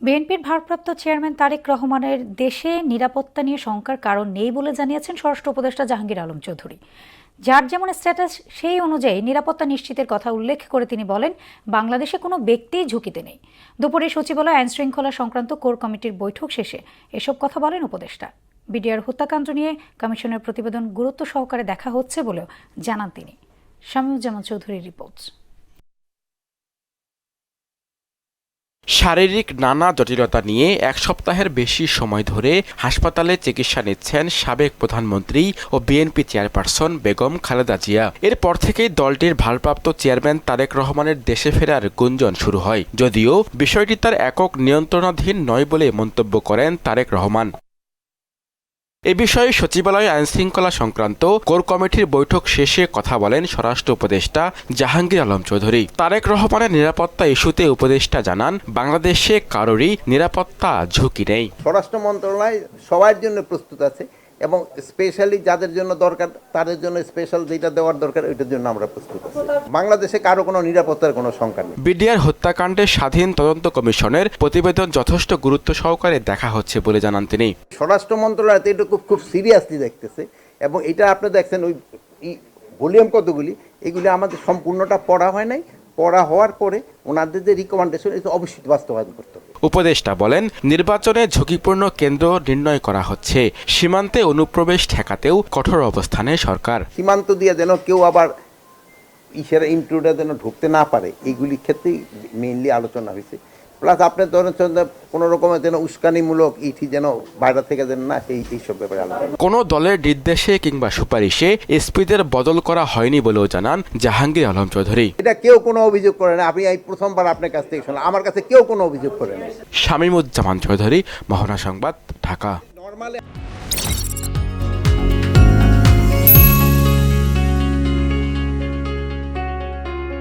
বিএনপির ভারপ্রাপ্ত চেয়ারম্যান তারেক রহমানের দেশে নিরাপত্তা নিয়ে শঙ্কার কারণ নেই বলে জানিয়েছেন স্বরাষ্ট্র উপদেষ্টা জাহাঙ্গীর আলম চৌধুরী। যার যেমন স্ট্যাটাস সেই অনুযায়ী নিরাপত্তা নিশ্চিতের কথা উল্লেখ করে তিনি বলেন, বাংলাদেশে কোনো ব্যক্তিই ঝুঁকিতে নেই। দুপুরে সচিবালয় আইন শৃঙ্খলা সংক্রান্ত কোর কমিটির বৈঠক শেষে এসব কথা বলেন উপদেষ্টা। বিডিআর হত্যাকাণ্ড নিয়ে কমিশনের প্রতিবেদন গুরুত্ব সহকারে দেখা হচ্ছে বলেও জানান তিনি। শামীউজ্জামান চৌধুরীর রিপোর্ট। শারীরিক নানা জটিলতা নিয়ে এক সপ্তাহের বেশি সময় ধরে হাসপাতালে চিকিৎসা নিচ্ছেন সাবেক প্রধানমন্ত্রী ও বিএনপি চেয়ারপারসন বেগম খালেদা জিয়া। এরপর থেকেই দলটির ভারপ্রাপ্ত চেয়ারম্যান তারেক রহমানের দেশে ফেরার গুঞ্জন শুরু হয়, যদিও বিষয়টি তার একক নিয়ন্ত্রণাধীন নয় বলে মন্তব্য করেন তারেক রহমান। এ বিষয়ে সচিবালয় আইনশৃঙ্খলা সংক্রান্ত কোর কমিটির বৈঠক শেষে কথা বলেন স্বরাষ্ট্র উপদেষ্টা জাহাঙ্গীর আলম চৌধুরী। তারেক রহমানের নিরাপত্তা ইস্যুতে উপদেষ্টা জানান, বাংলাদেশে কারোরই নিরাপত্তা ঝুঁকি নেই। স্বরাষ্ট্র মন্ত্রণালয় সবার জন্য প্রস্তুত আছে এবং স্পেশালি যাদের জন্য দরকার তাদের জন্য স্পেশাল যেটা দেওয়ার দরকার ওইটার জন্য আমরা প্রস্তুত আছি। বাংলাদেশে কারো কোনো নিরাপত্তার কোনো শঙ্কা নেই। বিডিআর হত্যাকাণ্ডের স্বাধীন তদন্ত কমিশনের প্রতিবেদন যথেষ্ট গুরুত্ব সহকারে দেখা হচ্ছে বলে জানান তিনি। স্বরাষ্ট্র মন্ত্রণালয় এটা খুব সিরিয়াসলি দেখতেছে এবং এটা আপনি দেখছেন ওই ভলিউম কতগুলি এগুলি আমাদের সম্পূর্ণটা পড়া হয় নাই। পড়া হওয়ার পরে ওনাদের যে রিকমেন্ডেশন এটা অবশ্যই বাস্তবায়ন করতে হবে। উপদেষ্টা বলেন, নির্বাচনে ঝুঁকিপূর্ণ কেন্দ্র নির্ণয় করা হচ্ছে। সীমান্তে অনুপ্রবেশ ঠেকাতেও কঠোর অবস্থানে সরকার। সীমান্ত দিয়ে যেন কেউ আবার ইন্ট্রুডার যেন ঢুকতে না পারে এইগুলির ক্ষেত্রেই মেইনলি আলোচনা হয়েছে। প্লাস আপনার ধরেন কোনো রকমের যেন উস্কানিমূলক ইটি যেন বাইরে থেকে যেন না এইসব ব্যাপারে আলোচনা। কোনো দলের নির্দেশে কিংবা সুপারিশে এসপিদের বদল করা হয়নি বলেও জানান জাহাঙ্গীর আলম চৌধুরী। এটা কেউ কোনো অভিযোগ করে না। আমি এই প্রথমবার আপনার কাছ থেকে শুনলাম, আমার কাছে কেউ কোনো অভিযোগ করে না। শামীমুজ্জামান চৌধুরী, মোহনা সংবাদ, ঢাকা।